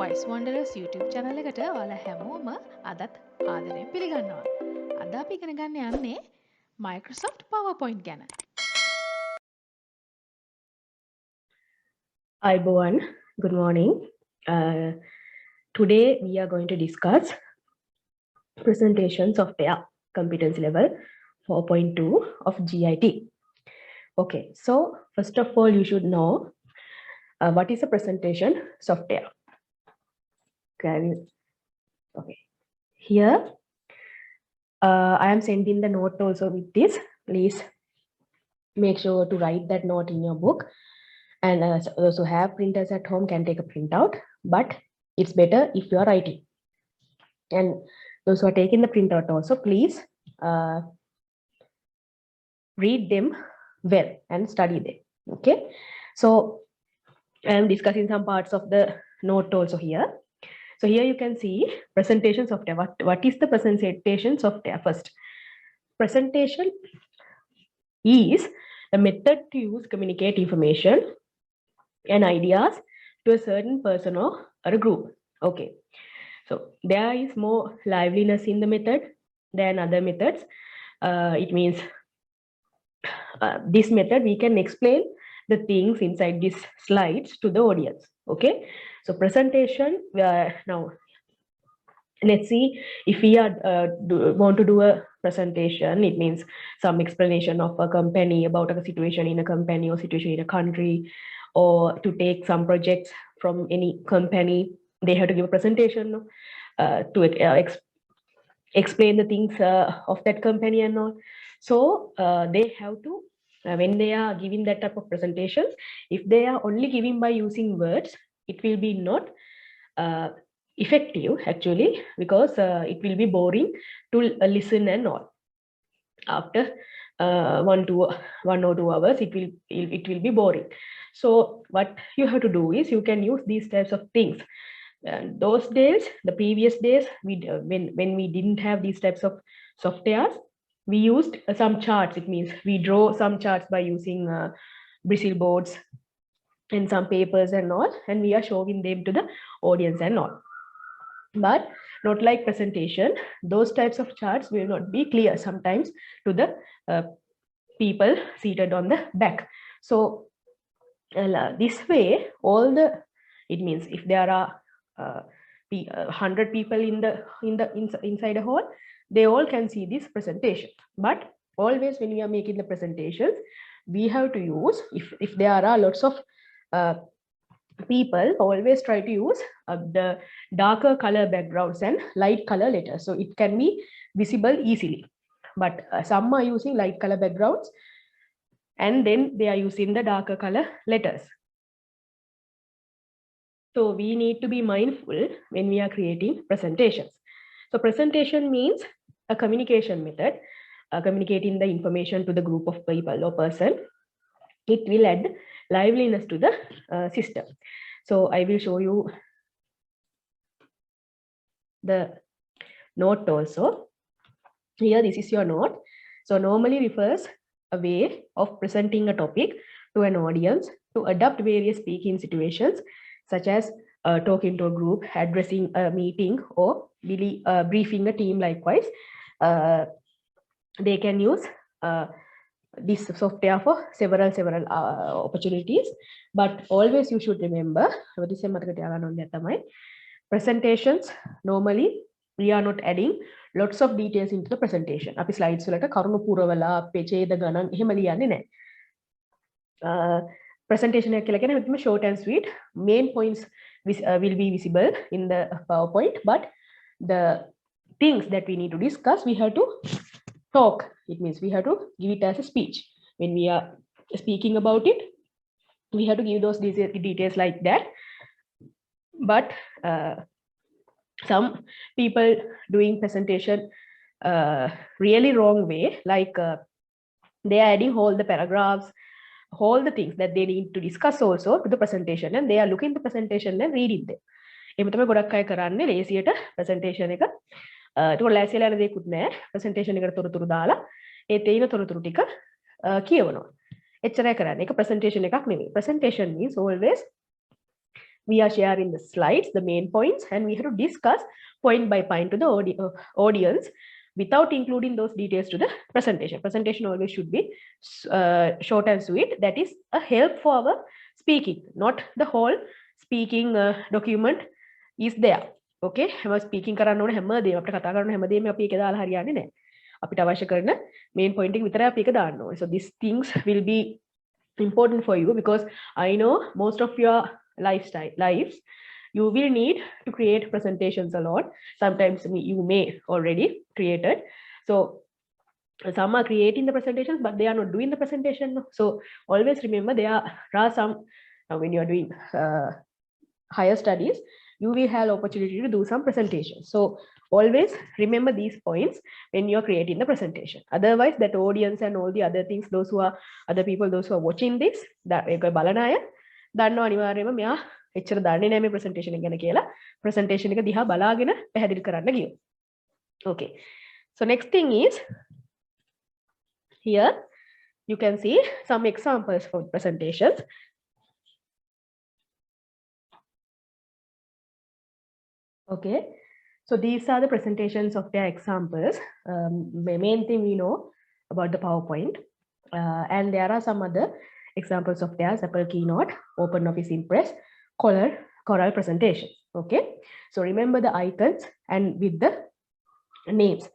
Voice Wanderers YouTube channel එකට ඔයාලා හැමෝම අදත් ආදරයෙන් පිළිගන්නවා. අද අපි ඉගෙන ගන්න යන්නේ Microsoft PowerPoint ගැන. Hi, everyone. Good morning. Today we are going to discuss presentation software competency level 4.2 of GIT. Okay, so first of all, you should know what is a presentation software. Okay, here I am sending the note also with this. Please make sure to write that note in your book. And those who have printers at home can take a printout, but it's better if you are writing. And those who are taking the printout also, please read them well and study them. Okay, so I am discussing some parts of the note also here. So here you can see presentation software. What is the presentation software? First, presentation is a method to use communicate information and ideas to a certain person or a group. Okay, so there is more liveliness in the method than other methods. It means this method we can explain the things inside these slides to the audience. Okay, so presentation, now let's see if we are want to do a presentation. It means some explanation of a company, about a situation in a company or situation in a country, or to take some projects from any company. They have to give a presentation to explain the things of that company and all. So they have to, when they are giving that type of presentations, if they are only giving by using words, it will be not effective actually, because it will be boring to listen and all. After 1 or 2 hours, it will be boring. So what you have to do is you can use these types of things. And those days, the previous days, when we didn't have these types of softwares, we used some charts. It means we draw some charts by using bristle boards and some papers and all, and we are showing them to the audience and all. But not like presentation. Those types of charts will not be clear sometimes to the people seated on the back. So this way, it means if there are 100 people inside a hall, they all can see this presentation. But always when we are making the presentations, we have to use, if there are lots of people, always try to use the darker color backgrounds and light color letters, so it can be visible easily. But some are using light color backgrounds and then they are using the darker color letters. So we need to be mindful when we are creating presentations. So presentation means a communication method, communicating the information to the group of people or person. It will add liveliness to the system. So I will show you the note also. Here, this is your note. So normally refers a way of presenting a topic to an audience to adapt various speaking situations, such as talking to a group, addressing a meeting, or briefing a team. Likewise, they can use this software for several opportunities. But always you should remember, presentations, normally we are not adding lots of details into the presentation. අපි slides වලට කරුණු පුරවලා අපේ ඡේද ගණන් එහෙම ලියන්නේ නැහැ. Presentation එක කියලා කියන්නේ short and sweet. Main points will be visible in the PowerPoint, but the things that we need to discuss, we have to talk. It means we have to give it as a speech. When we are speaking about it, we have to give those details like that. But some people doing presentation really wrong way, like they are adding all the paragraphs, all the things that they need to discuss also to the presentation, and they are looking the presentation and reading them. එහෙම තමයි ගොඩක් අය කරන්නේ ලේසියට presentation එක. ඒක ලෑස්තිලා යන දෙයක්වත් නෑ. presentation එකට තොරතුරු දාලා ඒ තේින තොරතුරු ටික කියවනවා. එච්චරයි කරන්නේ. ඒක presentation එකක් නෙවෙයි. Presentation means always we are sharing the slides, the main points, and we have to discuss point by point to the audience without including those details to the presentation. Presentation always should be short and sweet. That is a help for our speaking, not the whole speaking document is there. Okay, හැම speaking කරන්න ඕනේ හැමදේම අපිට කතා කරන හැමදේම අපි ඒක දාලා හරියන්නේ නැහැ. අපිට අවශ්‍ය කරන main point එක විතරයි අපි ඒක දාන්න ඕනේ. So these things will be important for you because I know most of your lives you will need to create presentations a lot. Sometimes you may already created. So some are creating the presentations, but they are not doing the presentation. So always remember there are some when you are doing higher studies, you will have opportunity to do some presentations. So always remember these points when you are creating the presentation. Otherwise, that audience and all the other things, those who are other people, those who are watching this, that බලන අය දන්නව අනිවාර්යයෙන්ම මෙයා එච්චර දන්නේ නැහැ මේ presentation එක ගැන කියලා presentation එක දිහා බලාගෙන පැහැදිලි කරන්න ගියොත්. Okay. So next thing is here you can see some examples for presentations. Okay, so these are the presentations of their examples. The main thing we know about the PowerPoint, and there are some other examples of theirs: Apple Keynote, OpenOffice Impress, Corel presentation. Okay, so remember the icons and with the names.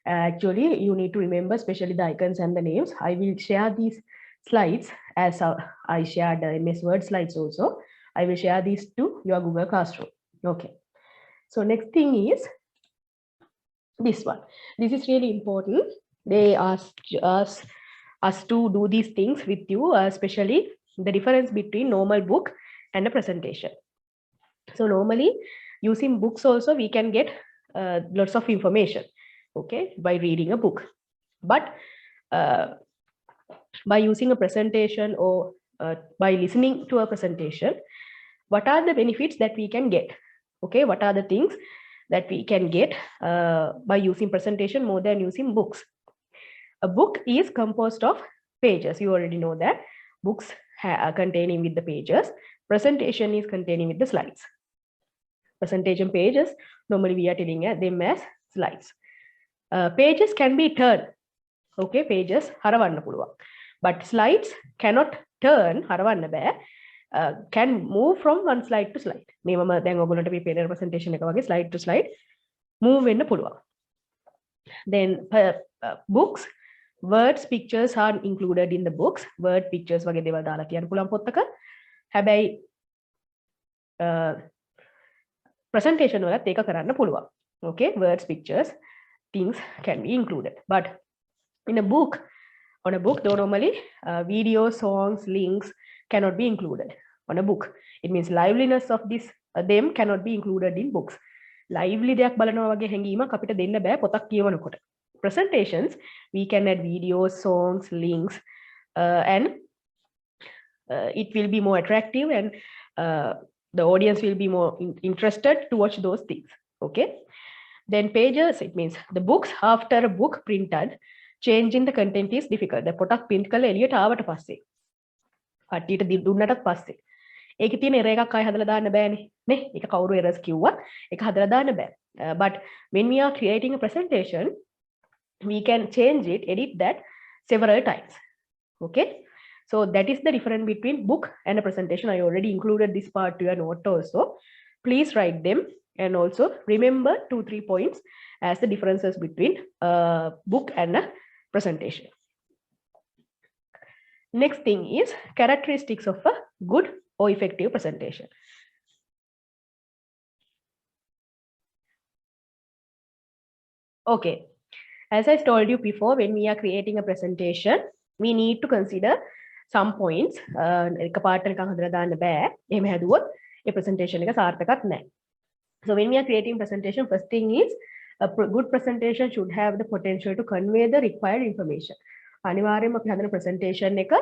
Actually, you need to remember especially the icons and the names. I will share these slides as I shared the MS Word slides also. I will share these to your Google Classroom. Okay. So next thing is this one. This is really important. They asked us to do these things with you, especially the difference between normal book and a presentation. So normally using books also we can get lots of information, okay, by reading a book. But by using a presentation or by listening to a presentation, what are the benefits that we can get? Okay, what are the things that we can get by using presentation more than using books? A book is composed of pages. You already know that. Books are containing with the pages. Presentation is containing with the slides. Presentation pages, normally we are telling them as slides. Pages can be turned. Okay, pages haravanna puluwa. But slides cannot turn, haravanna bෑ. Can move from one slide to slide. මේ මම දැන් ඔයගොල්ලන්ට මේ පේන presentation එක වගේ slide to slide move වෙන්න පුළුවන්. Then books, words, pictures are included in the books. Word, pictures වගේ දේවල් දාලා තියන්න පුළුවන් පොතක. හැබැයි presentation වලත් ඒක කරන්න පුළුවන්. Okay, words, pictures, things can be included. But in a book, on a book, though normally videos, songs, links cannot be included on a book. It means liveliness of this them cannot be included in books. Lively දෙයක් බලනවා වගේ හැඟීමක් අපිට දෙන්න බෑ පොතක් කියවනකොට. Presentations, we can add videos, songs, links, and it will be more attractive and the audience will be more interested to watch those things. Okay. Then pages, it means the books, after a book printed, changing the content is difficult. The පොතක් print කරලා එළියට ආවට පස්සේ කට්ටියට දුන්නටත් පස්සේ ඒකේ තියෙන error එකක් ආයෙ හදලා දාන්න බෑනේ නේ. ඒක කවුරු errors කිව්වත් ඒක හදලා දාන්න බෑ. But when we are creating a presentation, we can change it, edit that several times. Okay, so that is the difference between book and a presentation. I already included this part to your note also. Please write them and also remember 2-3 points as the differences between a book and a presentation. Next thing is characteristics of a good or effective presentation. Okay, as I told you before, when we are creating a presentation, we need to consider some points. එකපාරට නිකන් හදලා දාන්න බෑ. එහෙම හැදුවොත් ඒ presentation එක සාර්ථකත් නැහැ. So when we are creating presentation, first thing is a good presentation should have the potential to convey the required information. අනිවාර්යයෙන්ම අපි හදන presentation එක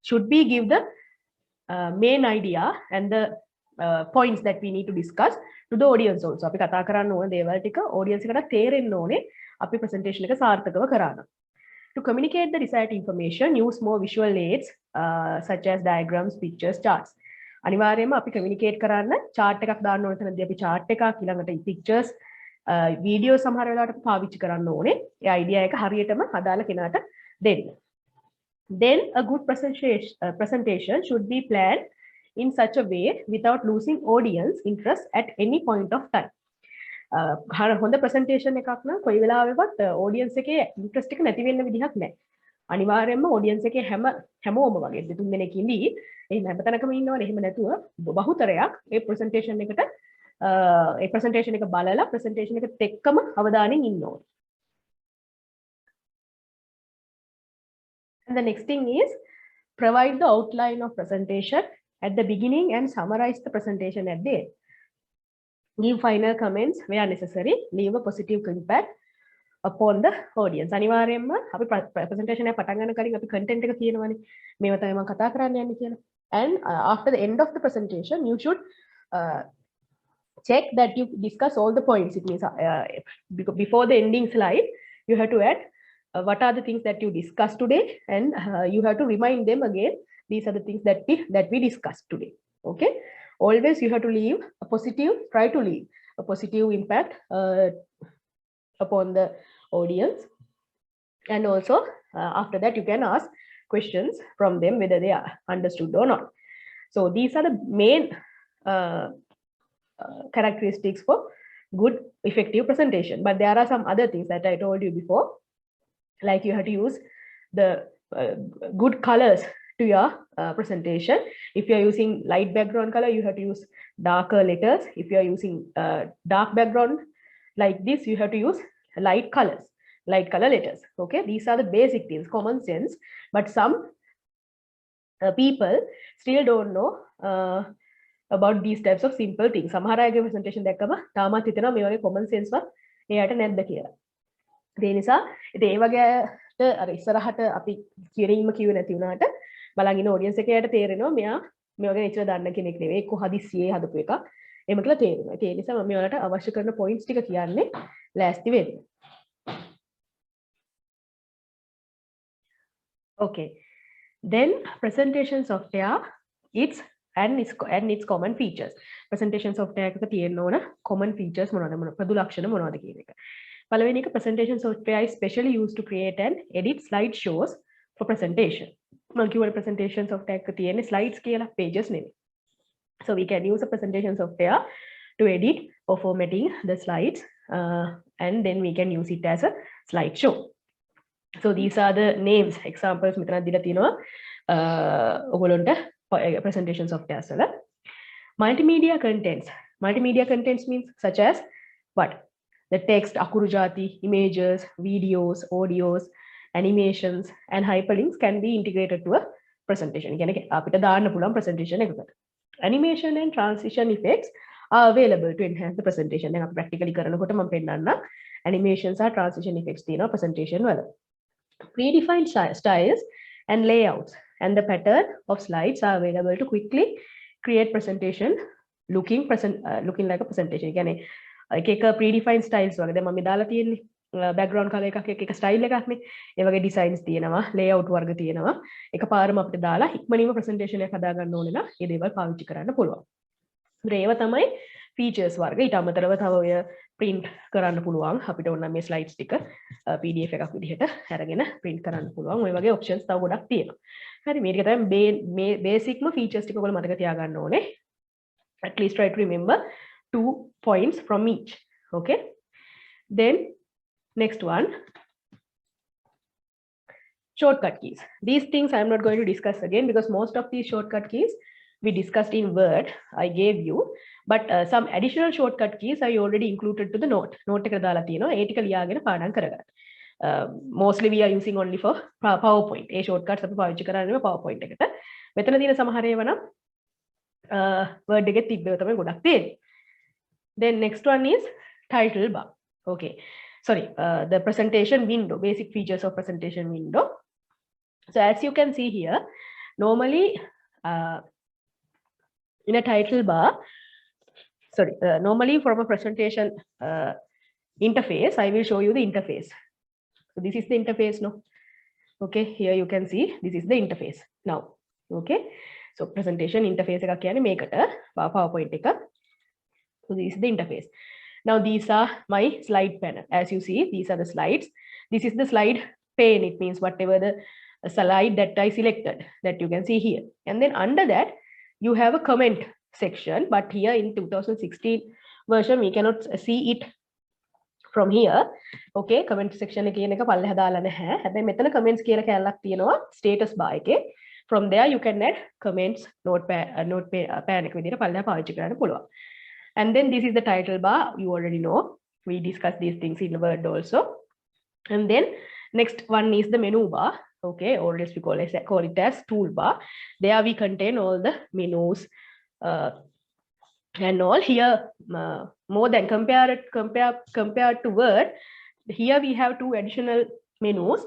should be give the main idea and the points that we need to discuss to the audience also. අපි කතා කරන්න ඕන දේවල් ටික audience එකට තේරෙන්න ඕනේ අපි presentation එක සාර්ථකව කරා නම්. To communicate the desired information, use more visual aids such as diagrams, pictures, charts. අනිවාර්යයෙන්ම අපි communicate කරන්න chart එකක් දාන්න ඕන තැනදී අපි chart එකක් ඊළඟට pictures video සමහර වෙලාවට පාවිච්චි කරන්න ඕනේ. ඒ idea එක හරියටම අදාළ කෙනාට දෙන්න. Then a good presentation should be planned in such a way without losing audience interest at any point of time. හොඳ presentation එකක් නම් කොයි වෙලාවෙවත් audience එකේ interest එක නැති වෙන්න විදිහක් නැහැ. අනිවාර්යයෙන්ම audience එකේ හැමෝම වගේ දෙතුන් දෙනෙක් ඉඳී එහෙම හැමතැනකම ඉන්නවනේ. එහෙම නැතුව බහුතරයක් ඒ presentation එකට ඒ presentation එක බලලා presentation එකත් එක්කම අවධානයෙන් ඉන්න ඕනේ. And the next thing is provide the outline of presentation at the beginning and summarize the presentation at the end. Give final comments where necessary. Leave a positive impact upon the audience. අනිවාර්යයෙන්ම අපි presentation එක පටන් ගන්න කලින් අපි content එක කියනවානේ. මේව තමයි මම කතා කරන්න යන්නේ කියලා. And after the end of the presentation, you should check that you discuss all the points. It means before the ending slide, you have to add what are the things that you discussed today, and you have to remind them again. These are the things that we discussed today. Okay. Always you have to leave a positive. Try to leave a positive impact upon the audience, and also after that you can ask questions from them whether they are understood or not. So these are the main characteristics for good effective presentation. But there are some other things that I told you before, like you have to use the good colors to your presentation. If you are using light background color, you have to use darker letters. If you are using dark background like this, you have to use light colors, light color letters. Okay, these are the basic things, common sense. But some people still don't know about these types of simple things. සමහර අයගේ presentation දැක්කම තාමත් හිතනවා මේ වගේ common sense වත් එයාට නැද්ද කියලා. ඒ නිසා ඉතින් ඒ වගේට අර ඉස්සරහට අපි කියරින්ම කිව්වේ නැති වුණාට බලන් ඉන්න audience එකේට තේරෙනවා මෙයා මේ වගේ ඉතල දන්න කෙනෙක් නෙවෙයි, එක්ක හදිස්සියේ හදපු එකක්. එහෙම කියලා තේරෙනවා. ඒ නිසා මම ඔයාලට අවශ්‍ය කරන points ටික කියන්නේ ලෑස්ති වෙන්න. Okay. Then presentation software, its common features. Presentation software එකක තියෙන්න ඕන common features මොනවද? පොදු ලක්ෂණ මොනවද කියන එක. පළවෙනි එක presentation software is specially used to create and edit slide shows for presentation. මම කිව්වනේ presentation software එකක තියෙන්නේ slides කියලා, pages නෙවෙයි. So we can use a presentation software to edit or formatting the slides, and then we can use it as a slideshow. So these are the names, examples මෙතන දීලා තියෙනවා ඔයගොල්ලන්ට presentation software වල. Multimedia contents. Multimedia contents means such as what? The text, akuru jati, images, videos, audios, animations, and hyperlinks can be integrated to a presentation. කියන්නේ අපිට දාන්න පුළුවන් presentation එකකට. Animation and transition effects are available to enhance the presentation. දැන් අපි practically කරනකොට මම පෙන්නන්න animations are transition effects තියෙනවා presentation වල. Predefined styles and layouts and the pattern of slides are available to quickly create presentation looking like a presentation. කියන්නේ එක predefined styles වගේ දැන් මම දාලා තියෙන්නේ background color එකක් එක style එකක් නේ. ඒ වගේ designs තියෙනවා, layout වර්ග තියෙනවා. එකපාරම අපිට දාලා ඉක්මනින්ම presentation එකක් හදා ගන්න ඕනේ නම් මේ දේවල් පාවිච්චි කරන්න පුළුවන්. ඒව තමයි features වර්ග. ඊට අමතරව තව ඔය print කරන්න පුළුවන්. අපිට ඕන නම් මේ slides ටික PDF එකක් විදිහට අරගෙන print කරන්න පුළුවන්. ඔය වගේ options තව ගොඩක් තියෙනවා. හරි, මේක තමයි මේ basicම features ටික ඔයගොල්ලෝ මතක තියාගන්න ඕනේ. At least try to remember 2 points from each. Okay, then next one, shortcut keys. These things I'm not going to discuss again because most of these shortcut keys we discussed in Word I gave you, but some additional shortcut keys I already included to the note එක දාලා තියෙනවා. ඒ ටික ලියාගෙන පාඩම් කරගන්න. Mostly we are using only for PowerPoint. A shortcuts අපි පාවිච්චි කරන්නේ PowerPoint එකට. මෙතන තියෙන සමහර ඒවා නම් Word එකේ තිබ්බේව තමයි ගොඩක් තියෙන්නේ. Then next one is title bar. Okay, sorry, the presentation window, basic features of presentation window. So as you can see here, normally in a title bar, normally from a presentation interface, I will show you the interface. So this is the interface, no? Okay, here you can see this is the interface now. Okay, so presentation interface එකක් කියන්නේ මේකට PowerPoint එක. So this is the interface. Now these are my slide panel. As you see, these are the slides. This is the slide pane. It means whatever the slide that I selected, that you can see here. And then under that, you have a comment section. But here in 2016 version, we cannot see it from here. Okay, comment section එකේ එක පල්ලෙහා දාලා නැහැ. හැබැයි මෙතන comments කියලා කැලලක් තියෙනවා status bar එකේ. From there you can add comments notepad එක විදිහට පල්ලෙහා පාවිච්චි කරන්න පුළුවන්. And then this is the title bar. You already know. We discussed these things in the Word also. And then next one is the menu bar. Okay, or else we call it as toolbar. There we contain all the menus and all. Here more than compared to Word, here we have two additional menus.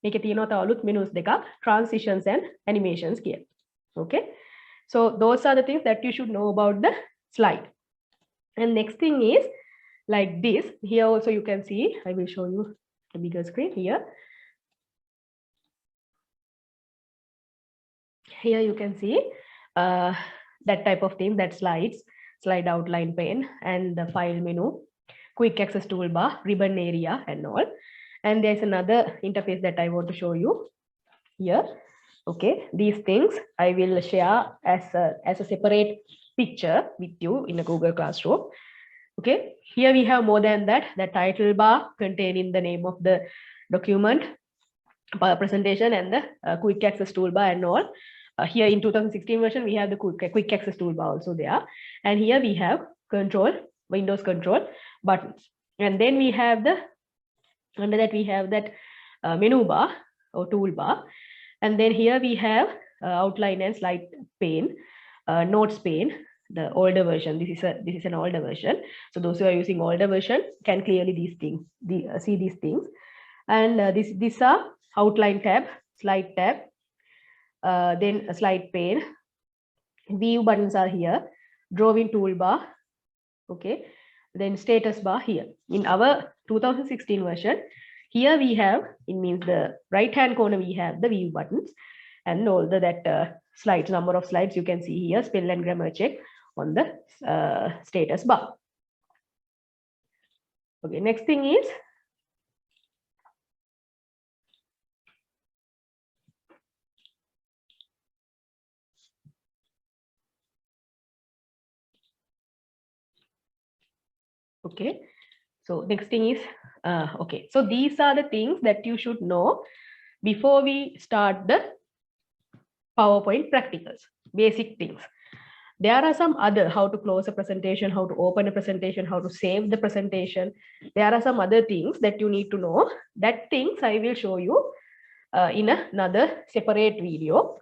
මේකේ තියෙනවා තව අලුත් menus දෙකක්, transitions and animations කියලා. Okay, so those are the things that you should know about the slide. And next thing is like this. Here also you can see, I will show you the bigger screen here. Here you can see that type of thing, that slides, slide outline pane and the file menu, quick access toolbar, ribbon area and all. And there's another interface that I want to show you here. Okay, these things I will share as a separate picture with you in a Google Classroom. Okay, here we have more than that, the title bar containing the name of the document, presentation and the quick access toolbar and all. Here in 2016 version, we have the quick access toolbar also there. And here we have Windows control buttons. And then we have under that we have that menu bar or toolbar. And then here we have outline and slide pane, notes pane, the older version. This is an older version. So those who are using older version can clearly see these things. And these are outline tab, slide tab, then a slide pane, view buttons are here, drawing toolbar. Okay, then status bar here. In our 2016 version, here we have, it means the right hand corner, we have the view buttons and all that slides, number of slides you can see here, spell and grammar check on the status bar. Okay, next thing is okay, so next thing is okay, so these are the things that you should know before we start the PowerPoint practicals, basic things. There are some other, how to close a presentation, how to open a presentation, how to save the presentation. There are some other things that you need to know. That things I will show you in another separate video.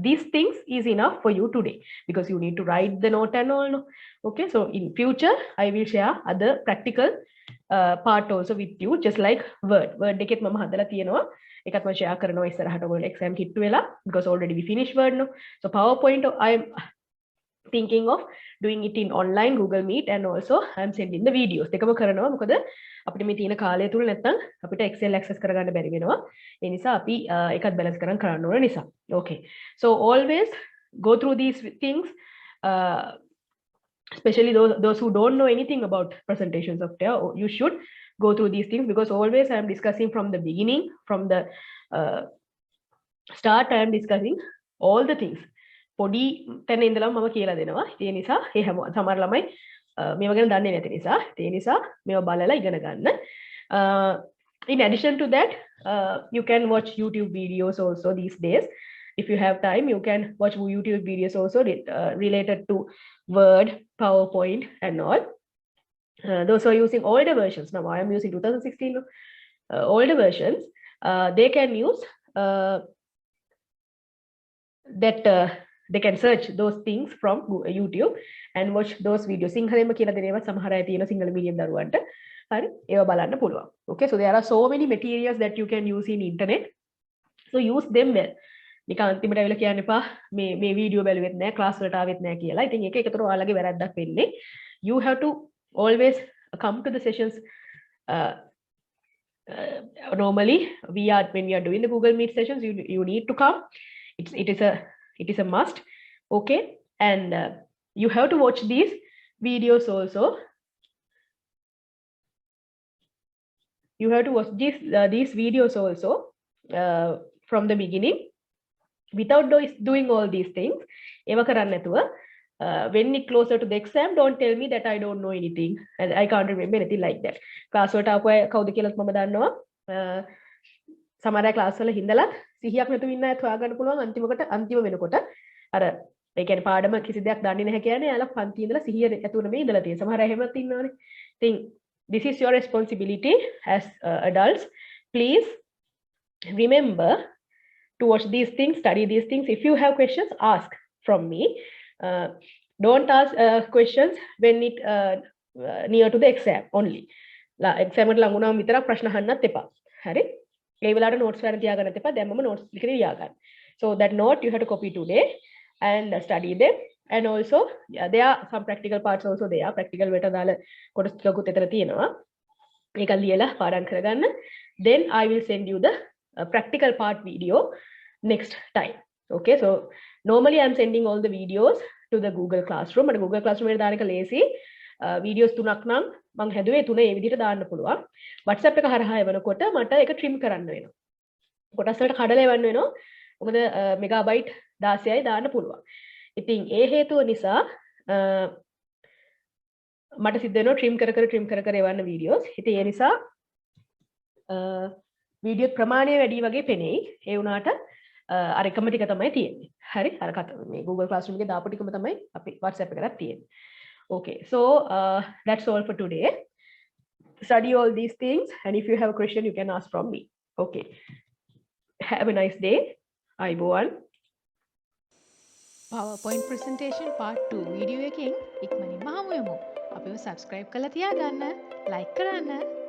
These things is enough for you today because you need to write the note and all. Okay, so in future I will share other practical part also with you, just like Word එකෙත් මම හදලා තියෙනවා. ඒකත් මම share කරනවා ඉස්සරහට ඔයගොල්ලෝ exam කිට්ටු වෙලා, because already we finished Word now. So PowerPoint I am thinking of doing it in online Google Meet, and also I am sending the videos. දෙකම කරනවා මොකද අපිට මේ තියෙන කාලය තුල නැත්තම් අපිට Excel access කරගන්න බැරි වෙනවා. ඒ නිසා අපි එකත් balance කරන්න ඕන නිසා. Okay, so always go through these things, especially those who don't know anything about presentation software. You should go through these things, because always I am discussing from the beginning, from the start I am discussing all the things. පොඩි තැන ඉඳලා මම කියලා දෙනවා. ඒ නිසා ඒ හැම සමහර ළමයි මේව ගැන දන්නේ නැති නිසා ඒ නිසා මේව බලලා ඉගෙන ගන්න. In addition to that, you can watch YouTube videos also these days. If you have time, you can watch YouTube videos also related to Word, PowerPoint and all. Those who are using older versions, now I am using 2016 older versions, they can use they can search those things from YouTube and watch those videos. සිංහලෙන්ම කියලා දෙනේවා සමහර අය තියෙන Sinhala medium දරුවන්ට. හරි, ඒවා බලන්න පුළුවන්. Okay, so there are so many materials that you can use in internet. So use them well. නිකන් අන්තිමට ඇවිල්ලා කියන්න එපා මේ වීඩියෝ බැලුවෙත් නැහැ, ක්ලාස් වලට ආවෙත් නැහැ කියලා. ඉතින් ඒක ඒකතර ඔයාලගේ වැරද්දක් වෙන්නේ. You have to always come to the sessions normally when we are doing the Google Meet sessions, you need to come. It is a must. Okay, and you have to watch these videos also. You have to watch these videos also from the beginning. Without doing all these things, eva karanna nathuwa, when it closer to the exam, don't tell me that I don't know anything and I can't remember anything like that. Class වලට ආපු අය කවුද කියලාත් මම දන්නවා. සමහර අය class වල හිඳලත් සිහියක් නැතුව ඉන්න අයත් හොයාගන්න පුළුවන් අන්තිම වෙනකොට අර ඒ කියන්නේ පාඩම කිසි දෙයක් දන්නේ නැහැ කියන්නේ යාලා පන්ති ඉඳලා සිහිය ඇතුව නෙමෙයි ඉඳලා තියෙන්නේ. සමහර අය එහෙමත් ඉන්නවනේ. ඉතින් this is your responsibility as adults. Please remember to watch these things, study these things. If you have questions, ask from me. Don't ask questions when it near to the exam only. exam එකට ලඟ වුණාම විතරක් ප්‍රශ්න අහන්නත් එපා. හරි? ඒ වෙලාවට notes ගන්න තියාගන්නත් එපා. දැන් මම notes ලියලා තියාගන්න. So that note you have to copy today and study them. And also there are some practical parts also there. Practical වලට දාලා කොටස් ටිකකුත් එතන තියෙනවා. ඒක ලියලා පාඩම් කරගන්න. Then I will send you the practical part video next time. Okay, so normally I'm sending all the videos to the Google Classroom. but Google Classroom එකේ දාන එක ලේසි. videos තුනක් නම් මම හැදුවේ තුන ඒ විදිහට දාන්න පුළුවන්. WhatsApp එක හරහා එවනකොට මට ඒක trim කරන්න වෙනවා. කොටස් වලට කඩලා එවන්න වෙනවා. මොකද මෙගාබයිට් 16යි දාන්න පුළුවන්. ඉතින් ඒ හේතුව නිසා මට සිද්ධ වෙනවා trim කර කර එවන්න videos. ඉතින් ඒ නිසා වීඩියෝ ප්‍රමාණය වැඩි වගේ පෙනෙයි. ඒ වුණාට අර එකම ටික තමයි තියෙන්නේ. හරි? අර මේ Google Classroom එකේ දාපු ටිකම තමයි අපි WhatsApp එකකට තියෙන්නේ. Okay, so that's all for today. Study all these things, and if you have a question, you can ask from me. Okay. Have a nice day. Ayubowan. PowerPoint presentation part 2 video එකකින් ඉක්මනින්ම හමු වෙමු. අපිව subscribe කරලා තියාගන්න, like කරන්න.